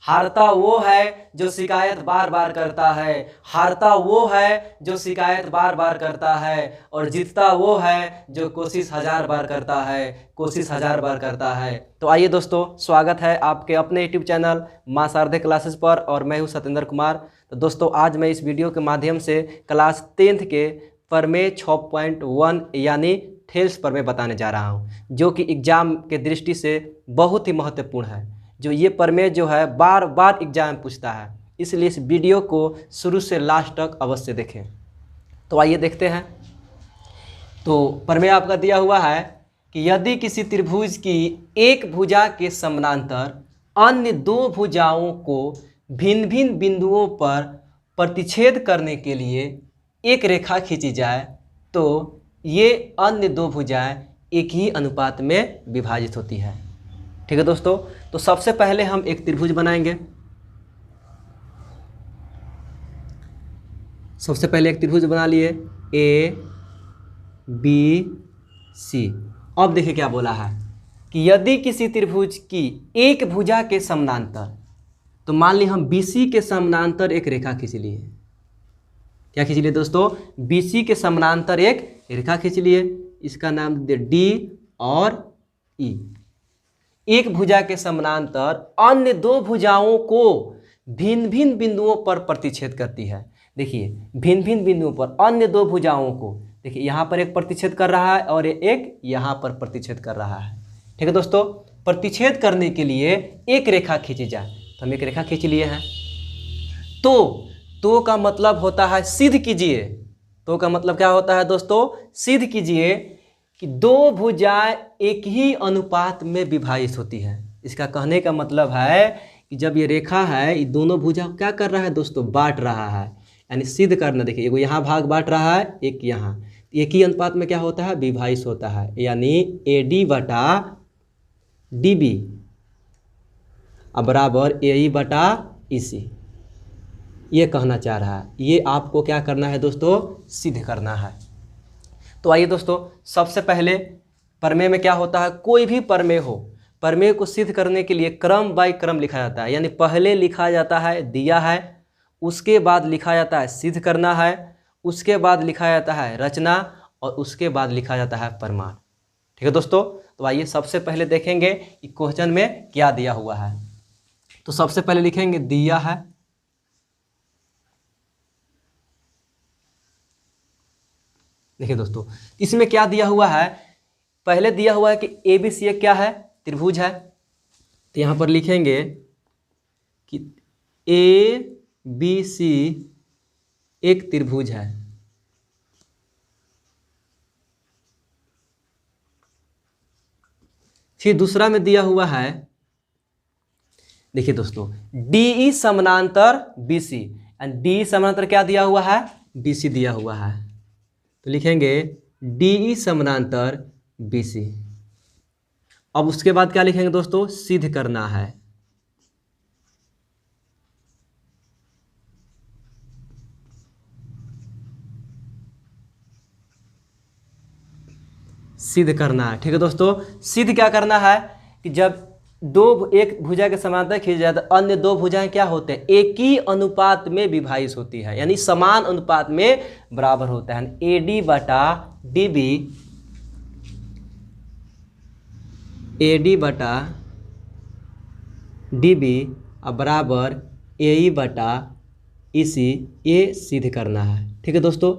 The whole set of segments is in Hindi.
हारता वो है जो शिकायत बार बार करता है, हारता वो है जो शिकायत बार बार करता है, और जीतता वो है जो कोशिश 1000 बार करता है, कोशिश 1000 बार करता है। तो आइए दोस्तों, स्वागत है आपके अपने यूट्यूब चैनल मां शारदे क्लासेस पर, और मैं हूं सत्येंद्र कुमार। तो दोस्तों, आज मैं इस वीडियो के माध्यम से क्लास 10th के प्रमेय 6.1 यानी थेल्स प्रमेय बताने जा रहा हूं, जो कि एग्जाम के दृष्टि से बहुत ही महत्वपूर्ण है। जो ये प्रमेय जो है बार बार एग्जाम में पूछता है, इसलिए इस वीडियो को शुरू से लास्ट तक अवश्य देखें। तो आइए देखते हैं। तो प्रमेय आपका दिया हुआ है कि यदि किसी त्रिभुज की एक भुजा के समानांतर अन्य दो भुजाओं को भिन्न भिन्न बिंदुओं पर प्रतिच्छेद करने के लिए एक रेखा खींची जाए, तो ये अन्य दो भुजाएं एक ही अनुपात में विभाजित होती है। ठीक है दोस्तों, तो सबसे पहले हम एक त्रिभुज बनाएंगे। सबसे पहले एक त्रिभुज बना लिए ए बी सी। अब देखिए क्या बोला है कि यदि किसी त्रिभुज की एक भुजा के समानांतर, तो मान ली हम BC के समानांतर एक रेखा खींच लिए। क्या खींच लिए दोस्तों? BC के समानांतर एक रेखा खींच लिए, इसका नाम दे D और E। एक भुजा के समानांतर अन्य दो भुजाओं को भिन्न भिन्न बिंदुओं पर प्रतिच्छेद करती है। देखिए, भिन्न भिन्न बिंदुओं पर अन्य दो भुजाओं को, देखिए यहाँ पर एक प्रतिच्छेद कर रहा है और एक यहाँ पर प्रतिच्छेद कर रहा है। ठीक है दोस्तों, प्रतिच्छेद करने के लिए एक रेखा खींची जाए, तो हम एक रेखा खींच लिए हैं। तो का मतलब होता है सिद्ध कीजिए। तो का मतलब क्या होता है दोस्तों? सिद्ध कीजिए कि दो भुजाएं एक ही अनुपात में विभाजित होती है। इसका कहने का मतलब है कि जब ये रेखा है, ये दोनों भुजा क्या कर रहा है दोस्तों? बांट रहा है, यानी सिद्ध करना। देखिए, एगो यहाँ भाग बांट रहा है, एक यहाँ, एक ही अनुपात में क्या होता है? विभाजित होता है, यानी AD बटा DB बराबर AE बटा EC। ये कहना चाह रहा है। ये आपको क्या करना है दोस्तों? सिद्ध करना है। तो आइए दोस्तों, सबसे पहले प्रमेय में क्या होता है? कोई भी प्रमेय हो, प्रमेय को सिद्ध करने के लिए क्रम बाय क्रम लिखा जाता है। यानी पहले लिखा जाता है दिया है, उसके बाद लिखा जाता है सिद्ध करना है, उसके बाद लिखा जाता है रचना, और उसके बाद लिखा जाता है प्रमाण। ठीक है दोस्तों, तो आइए सबसे पहले देखेंगे कि क्वेश्चन में क्या दिया हुआ है। तो सबसे पहले लिखेंगे दिया है, देखिए दोस्तों, इसमें क्या दिया हुआ है? पहले दिया हुआ है कि ABC क्या है? त्रिभुज है। तो यहाँ पर लिखेंगे कि ABC एक त्रिभुज है। फिर दूसरा में दिया हुआ है, देखिए दोस्तों, DE समानांतर BC, एंड DE समानांतर क्या दिया हुआ है? BC दिया हुआ है। तो लिखेंगे DE समानांतर BC। अब उसके बाद क्या लिखेंगे दोस्तों? सिद्ध करना है। सिद्ध करना है। ठीक है दोस्तों, सिद्ध क्या करना है कि जब एक भुजा के समानांतर खींच जाए तो अन्य दो भुजाएं क्या होते हैं? एक ही अनुपात में विभाजित होती है, यानी समान अनुपात में बराबर होता है। AD बटा DB, AD बटा DB बराबर AE बटा EC, ये सिद्ध करना है। ठीक है दोस्तों,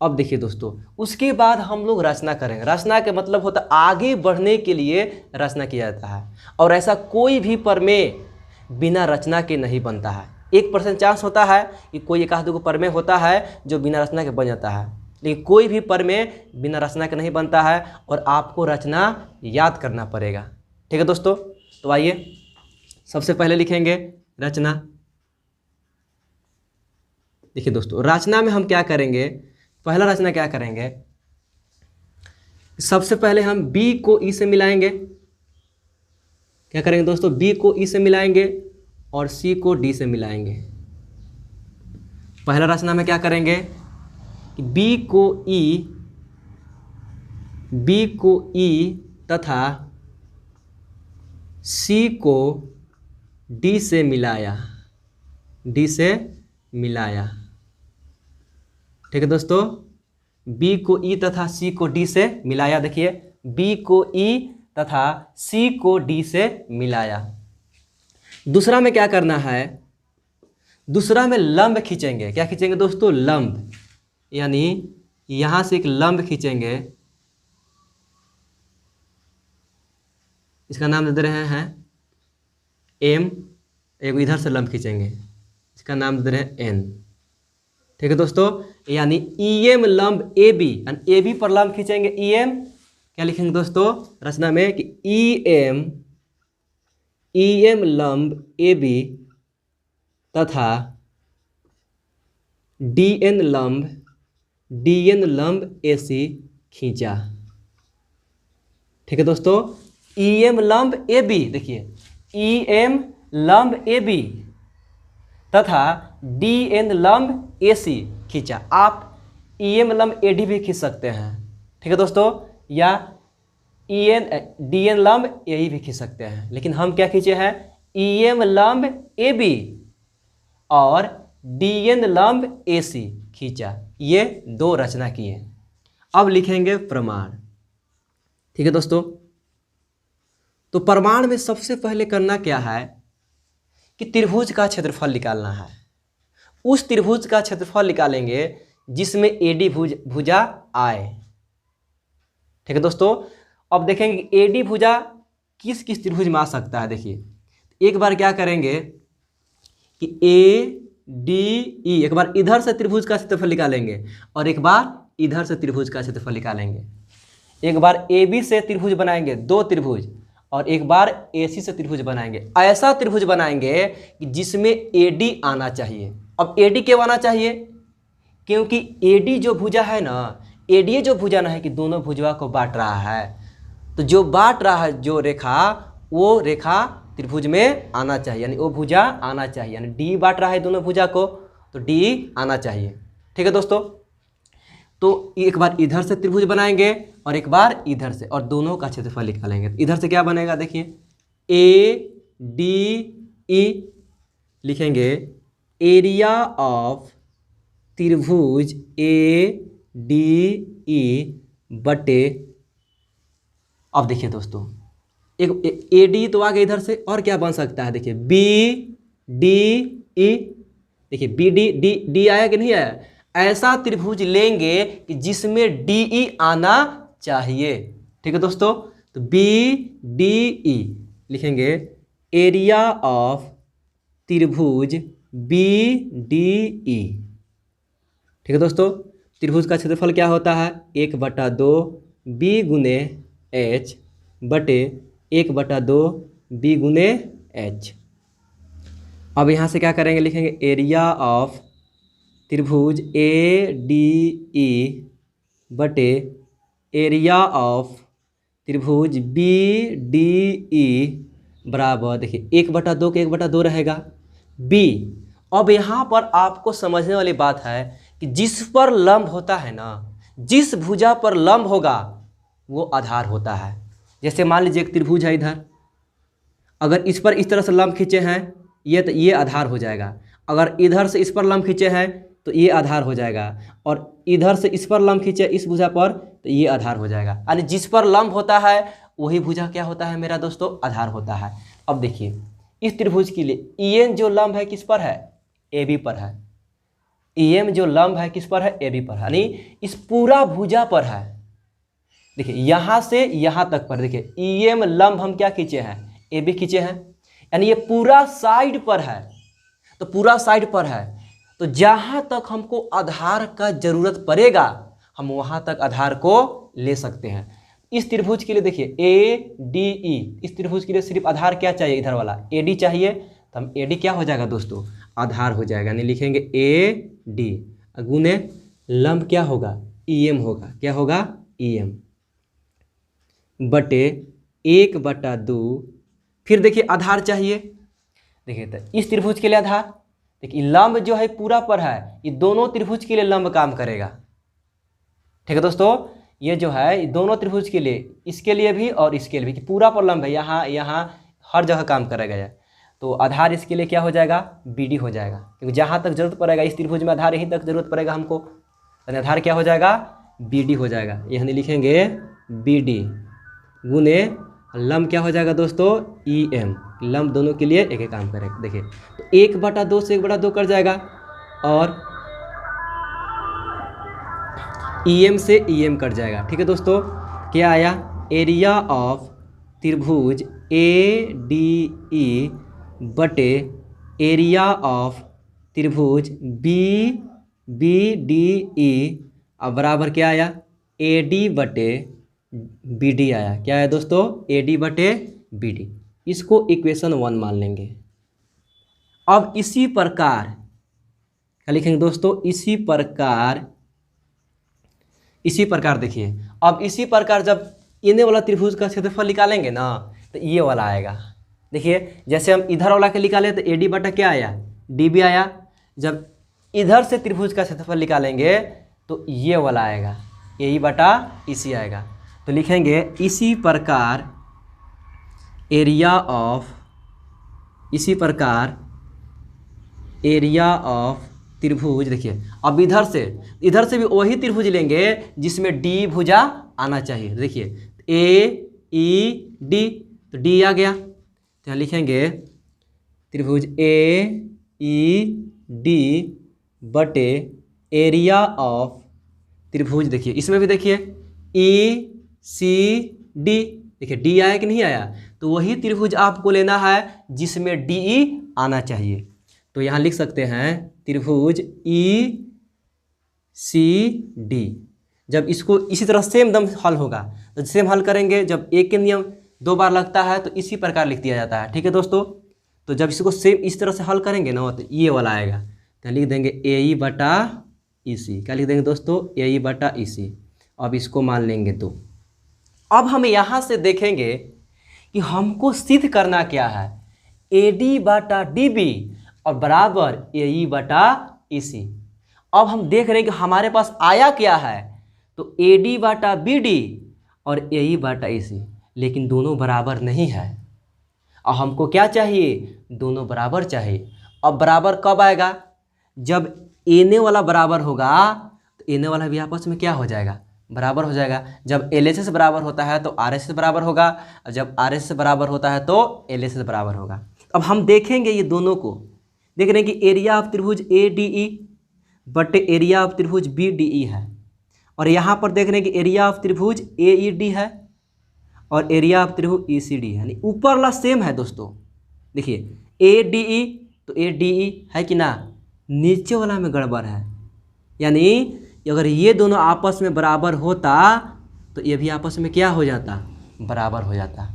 अब देखिए दोस्तों, उसके बाद हम लोग रचना करेंगे। रचना का मतलब होता है आगे बढ़ने के लिए रचना किया जाता है, और ऐसा कोई भी प्रमेय बिना रचना के नहीं बनता है। 1% चांस होता है कि कोई एक आध दो प्रमेय होता है जो बिना रचना के बन जाता है, लेकिन कोई भी प्रमेय बिना रचना के नहीं बनता है, और आपको रचना याद करना पड़ेगा। ठीक है दोस्तों, तो आइए सबसे पहले लिखेंगे रचना। देखिए दोस्तों, रचना में हम क्या करेंगे? पहला रचना क्या करेंगे? सबसे पहले हम B को E से मिलाएंगे। क्या करेंगे दोस्तों? B को E से मिलाएंगे और C को D से मिलाएंगे। पहला रचना में क्या करेंगे कि B को E तथा C को डी से मिलाया, डी से मिलाया। ठीक है दोस्तों, बी को ई तथा सी को डी से मिलाया। देखिए बी को ई तथा सी को डी से मिलाया। दूसरा में क्या करना है, दूसरा में लंब खींचेंगे। क्या खींचेंगे दोस्तों, लंब, यानी यहां से एक लंब खींचेंगे, इसका नाम दे रहे हैं एम। एक इधर से लंब खींचेंगे, इसका नाम दे रहे हैं एन। ठीक है दोस्तों, यानी ई एम लंब ए बी, यानी ए बी पर लंब खींचेंगे ई एम। क्या लिखेंगे दोस्तों रचना में कि ई एम लंब ए बी तथा डी एन लंब ए सी खींचा। ठीक है दोस्तों, ई एम लंब ए बी, देखिए ई एम लंब ए बी तथा डी एन लंब ए सी खींचा। आप ई एम लंब ए डी भी खींच सकते हैं। ठीक है दोस्तों, या ई एन डी एन लंब ए भी खींच सकते हैं, लेकिन हम क्या खींचे हैं, ई एम लंब ए बी और डी एन लंब ए सी खींचा। ये दो रचना किए। अब लिखेंगे प्रमाण। ठीक है दोस्तों, तो प्रमाण में सबसे पहले करना क्या है कि त्रिभुज का क्षेत्रफल निकालना है। उस त्रिभुज का क्षेत्रफल निकालेंगे जिसमें एडी भुजा आए। ठीक है दोस्तों, अब देखेंगे एडी भुजा किस किस त्रिभुज में आ सकता है। देखिए एक बार क्या करेंगे कि ए डी ई, एक बार इधर से त्रिभुज का क्षेत्रफल निकालेंगे और एक बार इधर से त्रिभुज का क्षेत्रफल निकालेंगे। एक बार ए बी से त्रिभुज बनाएंगे, दो त्रिभुज, और एक बार AC से त्रिभुज बनाएंगे। ऐसा त्रिभुज बनाएंगे कि जिसमें AD आना चाहिए। अब AD क्यों आना चाहिए, क्योंकि AD जो भुजा है ना, AD जो भुजा ना है कि दोनों भुजवा को बांट रहा है, तो जो बांट रहा है जो रेखा, वो रेखा त्रिभुज में आना चाहिए, यानी वो भुजा आना चाहिए। यानी D बांट रहा है दोनों भुजा को, तो D आना चाहिए। ठीक है दोस्तों, तो एक बार इधर से त्रिभुज बनाएंगे और एक बार इधर से, और दोनों का क्षेत्रफल निकालेंगे। तो इधर से क्या बनेगा, देखिए ए डी ई, लिखेंगे एरिया ऑफ त्रिभुज ए डी ई बटे, अब देखिए दोस्तों एक ए डी तो आ गया इधर से, और क्या बन सकता है, देखिए बी डी ई, देखिए बी डी डी डी आया कि नहीं आया। ऐसा त्रिभुज लेंगे कि जिसमें डी ई आना चाहिए। ठीक है दोस्तों, तो बी डी ई लिखेंगे एरिया ऑफ त्रिभुज बी डी ई। ठीक है दोस्तों, त्रिभुज का क्षेत्रफल क्या होता है, 1/2 बी गुने एच बटे 1/2 बी गुने एच। अब यहाँ से क्या करेंगे, लिखेंगे एरिया ऑफ त्रिभुज ए डी ई बटे एरिया ऑफ त्रिभुज बी डी ई बराबर, देखिए 1/2 के 1/2 रहेगा बी। अब यहाँ पर आपको समझने वाली बात है कि जिस पर लंब होता है ना, जिस भुजा पर लंब होगा वो आधार होता है। जैसे मान लीजिए एक त्रिभुज है इधर, अगर इस पर इस तरह से लंब खींचे हैं ये, तो ये आधार हो जाएगा। अगर इधर से इस पर लंब खींचे हैं तो ये आधार हो जाएगा, और इधर से इस पर लंब खींचे इस भुजा पर तो ये आधार हो जाएगा। यानी जिस पर लंब होता है वही भुजा क्या होता है मेरा दोस्तों, आधार होता है। अब देखिए इस त्रिभुज के लिए EN जो लंब है किस पर है, AB पर है। EM जो लंब है किस पर है, AB पर है, यानी इस पूरा भुजा पर है। देखिए यहाँ से यहाँ तक पर, देखिए EM लंब हम क्या खींचे हैं, AB खींचे हैं, यानी ये पूरा साइड पर है। तो पूरा साइड पर है, तो जहाँ तक हमको आधार का जरूरत पड़ेगा हम वहाँ तक आधार को ले सकते हैं। इस त्रिभुज के लिए देखिए ADE, इस त्रिभुज के लिए सिर्फ आधार क्या चाहिए, इधर वाला AD चाहिए, तो हम AD क्या हो जाएगा दोस्तों, आधार हो जाएगा। यानी लिखेंगे AD गुने लंब क्या होगा, EM होगा, क्या होगा EM बटे 1/2। फिर देखिए आधार चाहिए, देखिए तो इस त्रिभुज के लिए आधार, देखिए लंब जो है पूरा पर है, ये दोनों त्रिभुज के लिए लंब काम करेगा। ठीक है दोस्तों, ये जो है दोनों त्रिभुज के लिए, इसके लिए भी और इसके लिए भी, कि पूरा पर लंब है, यहाँ यहाँ हर जगह काम करेगा। तो आधार इसके लिए क्या हो जाएगा, BD हो जाएगा, क्योंकि जहाँ तक जरूरत पड़ेगा इस त्रिभुज में आधार यहीं तक जरूरत पड़ेगा हमको, तो आधार क्या हो जाएगा, BD हो जाएगा। ये हम लिखेंगे BD गुने लंब क्या हो जाएगा दोस्तों, EM। लंब दोनों के लिए एक एक काम करेंगे। देखिए तो 1/2 से 1/2 कट जाएगा और EM से EM कट जाएगा। ठीक है दोस्तों, क्या आया, एरिया ऑफ त्रिभुज ADE बटे एरिया ऑफ त्रिभुज BDE अब बराबर क्या आया, AD बटे BD आया। क्या है दोस्तों, AD बटे BD। इसको इक्वेशन 1 मान लेंगे। अब इसी प्रकार क्या लिखेंगे दोस्तों, इसी प्रकार देखिए, अब इसी प्रकार जब इन्हें वाला त्रिभुज का क्षेत्रफल निकालेंगे ना तो ये वाला आएगा। देखिए जैसे हम इधर वाला के निकाले तो AD बटा क्या आया, DB आया। जब इधर से त्रिभुज का क्षेत्रफल निकालेंगे तो ये वाला आएगा, AE बटा EC आएगा। तो लिखेंगे इसी प्रकार एरिया ऑफ त्रिभुज। देखिए अब इधर से भी वही त्रिभुज लेंगे जिसमें D भुजा आना चाहिए। देखिए AED, तो D आ गया, तो यहाँ लिखेंगे त्रिभुज AED बटे एरिया ऑफ त्रिभुज। देखिए इसमें भी देखिए ECD, देखिए D आया कि नहीं आया, तो वही त्रिभुज आपको लेना है जिसमें DE आना चाहिए। तो यहाँ लिख सकते हैं त्रिभुज ECD। जब इसको इसी तरह सेम दम हल होगा तो सेम हल करेंगे, जब एक के नियम 2 बार लगता है तो इसी प्रकार लिख दिया जाता है। ठीक है दोस्तों, तो जब इसको सेम इस तरह से हल करेंगे ना तो ये वाला आएगा, तो लिख देंगे AE बटा EC। क्या लिख देंगे दोस्तों, AE बटा EC। अब इसको मान लेंगे 2। अब हम यहाँ से देखेंगे कि हमको सिद्ध करना क्या है, AD बटा DB और बराबर AE बटा EC। अब हम देख रहे हैं कि हमारे पास आया क्या है, तो AD बटा BD और AE बटा EC, लेकिन दोनों बराबर नहीं है। और हमको क्या चाहिए, दोनों बराबर चाहिए। अब बराबर कब आएगा, जब एने वाला बराबर होगा तो एने वाला भी आपस में क्या हो जाएगा, बराबर हो जाएगा। जब LHS से बराबर होता है तो RHS से बराबर होगा, और जब RHS से बराबर होता है तो LHS से बराबर होगा। अब हम देखेंगे ये दोनों को, देख रहे हैं कि एरिया ऑफ त्रिभुज ADE बटे एरिया ऑफ त्रिभुज BDE है, और यहाँ पर देख रहे हैं कि एरिया ऑफ त्रिभुज AED है और एरिया ऑफ त्रिभुज ECD है, यानी ऊपर वाला सेम है दोस्तों। देखिए ADE तो ADE है कि ना, नीचे वाला में गड़बड़ है, यानी अगर ये दोनों आपस में बराबर होता तो ये भी आपस में क्या हो जाता, बराबर हो जाता।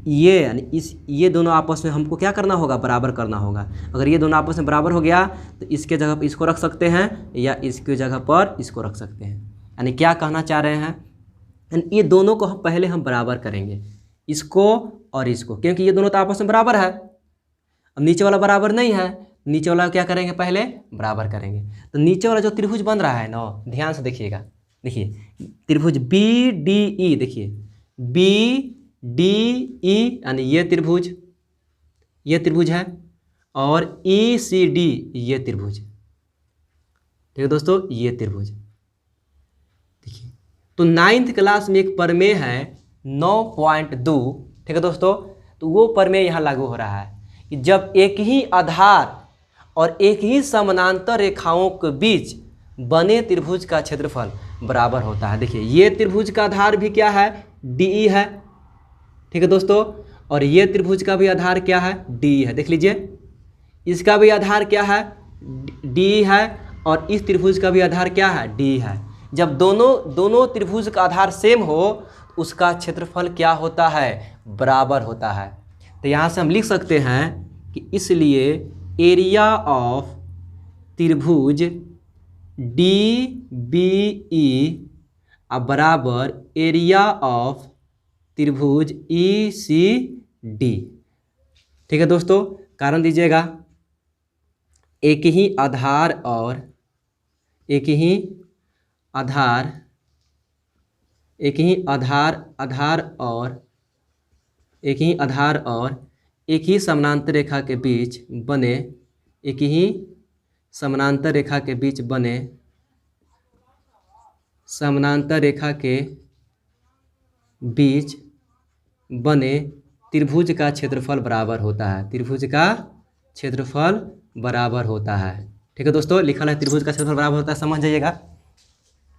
ये दोनों आपस में हमको क्या करना होगा, बराबर करना होगा। अगर ये दोनों आपस में बराबर हो गया तो इसके जगह पर इसको रख सकते हैं या इसके जगह पर इसको रख सकते हैं। यानी क्या कहना चाह रहे हैं, ये दोनों को पहले हम बराबर करेंगे, इसको और इसको, क्योंकि ये दोनों तो आपस में बराबर है। अब नीचे वाला बराबर नहीं है, नीचे वाला क्या करेंगे, पहले बराबर करेंगे। तो नीचे वाला जो त्रिभुज बन रहा है ना, ध्यान से देखिएगा। देखिए त्रिभुज BDE, देखिए BDE यानी ये त्रिभुज है, और ECD ये त्रिभुज। ठीक है दोस्तों, ये त्रिभुज। देखिए तो 9th क्लास में एक प्रमेय है 9.2। ठीक है दोस्तों, तो वो प्रमेय यहाँ लागू हो रहा है कि जब एक ही आधार और एक ही समानांतर रेखाओं के बीच बने त्रिभुज का क्षेत्रफल बराबर होता है। देखिए ये त्रिभुज का आधार भी क्या है, DE है। ठीक है दोस्तों, और ये त्रिभुज का भी आधार क्या है, DE है। देख लीजिए इसका भी आधार क्या है, DE है, और इस त्रिभुज का भी आधार क्या है, DE है। जब दोनों त्रिभुज का आधार सेम हो उसका क्षेत्रफल क्या होता है, बराबर होता है। तो यहाँ से हम लिख सकते हैं कि इसलिए एरिया ऑफ त्रिभुज DBE बराबर एरिया ऑफ त्रिभुज ECD। ठीक है दोस्तों, कारण दीजिएगा, एक ही आधार और एक ही आधार और एक ही समानांतर रेखा के बीच बने एक ही समानांतर रेखा के बीच बने समानांतर रेखा के बीच बने त्रिभुज का क्षेत्रफल बराबर होता है। त्रिभुज का क्षेत्रफल बराबर होता है। ठीक है दोस्तों, लिखा है त्रिभुज का क्षेत्रफल बराबर होता है, समझ जाइएगा।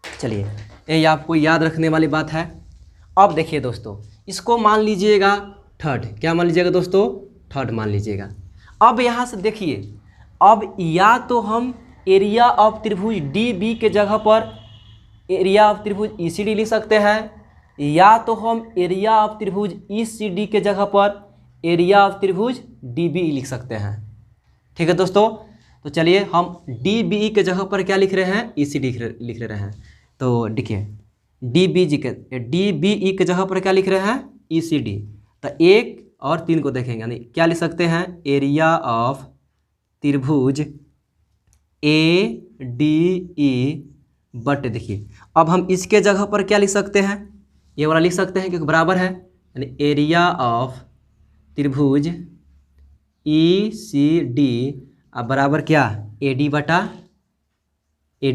चलिए, ये आपको याद रखने वाली बात है। अब देखिए दोस्तों, इसको मान लीजिएगा थर्ड। क्या मान लीजिएगा दोस्तों? थर्ड मान लीजिएगा। अब यहाँ से देखिए, अब या तो हम एरिया ऑफ त्रिभुज डी बी के जगह पर एरिया ऑफ त्रिभुज ई सी डी लिख सकते हैं, या तो हम एरिया ऑफ त्रिभुज ई सी डी के जगह पर एरिया ऑफ त्रिभुज डी बी लिख सकते हैं। ठीक है दोस्तों, तो चलिए हम डी बी ई के जगह पर क्या लिख रहे हैं? ई सी डी लिख रहे हैं। तो देखिए, डी बी ई के जगह पर क्या लिख रहे हैं? ई सी डी। तो 1 और 3 को देखेंगे, यानी क्या लिख सकते हैं? एरिया ऑफ त्रिभुज ए डी ई बट, देखिए अब हम इसके जगह पर क्या लिख सकते हैं? ये वाला लिख सकते हैं क्योंकि बराबर है, यानी एरिया ऑफ त्रिभुज ई सी डी अब बराबर क्या? ए डी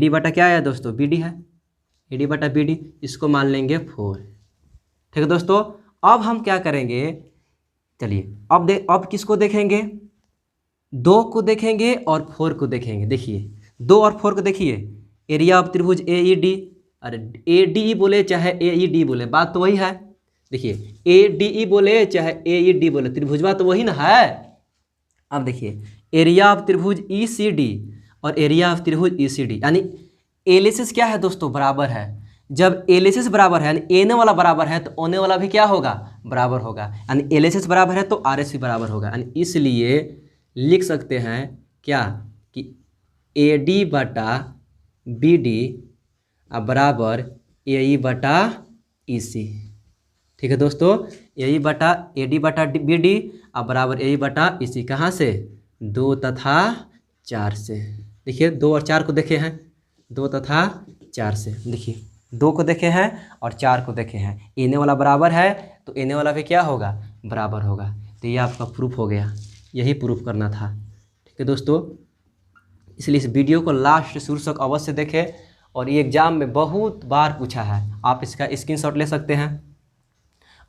बटा क्या है दोस्तों? बी डी है। ए डी बटा बी डी, इसको मान लेंगे 4। ठीक है दोस्तों, अब हम क्या करेंगे? चलिए अब किसको देखेंगे? 2 को देखेंगे और 4 को देखेंगे। देखिए 2 और 4 को देखिए, एरिया ऑफ त्रिभुज ए ई डी, अरे ए डी ई बोले चाहे ए ई डी बोले, बात तो वही है। देखिए ए डी ई बोले चाहे ए ई डी बोले, त्रिभुजवा तो वही ना है। अब देखिए एरिया ऑफ त्रिभुज ई सी डी और एरिया ऑफ त्रिभुज ई सी डी, यानी एलएसएस क्या है दोस्तों? बराबर है। जब एलएसएस बराबर है, यानी एने वाला बराबर है, तो ओने वाला भी क्या होगा? बराबर होगा। यानी एलएसएस बराबर है तो आरएस भी बराबर होगा। यानी इसलिए लिख सकते हैं क्या कि ए डी बटा बी डी बराबर ए ई बटा ई सी। ठीक है दोस्तों, ए ई बटा ए डी बटा बी डी बराबर ए ई बटा ई सी। कहाँ से? 2 तथा 4 से। देखिए 2 और 4 को देखे हैं, 2 तथा 4 से। देखिए 2 को देखे हैं और 4 को देखे हैं, एने वाला बराबर है तो एने वाला भी क्या होगा? बराबर होगा। तो ये आपका प्रूफ हो गया, यही प्रूफ करना था। ठीक है दोस्तों, इसलिए इस वीडियो को लास्ट शुरू तक अवश्य देखें, और ये एग्ज़ाम में बहुत बार पूछा है। आप इसका स्क्रीनशॉट ले सकते हैं,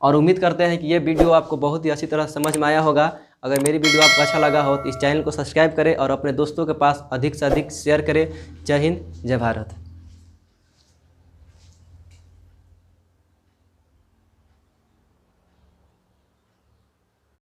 और उम्मीद करते हैं कि ये वीडियो आपको बहुत ही अच्छी तरह समझ में आया होगा। अगर मेरी वीडियो आपको अच्छा लगा हो तो इस चैनल को सब्सक्राइब करें और अपने दोस्तों के पास अधिक से अधिक शेयर करें। जय हिंद, जय भारत।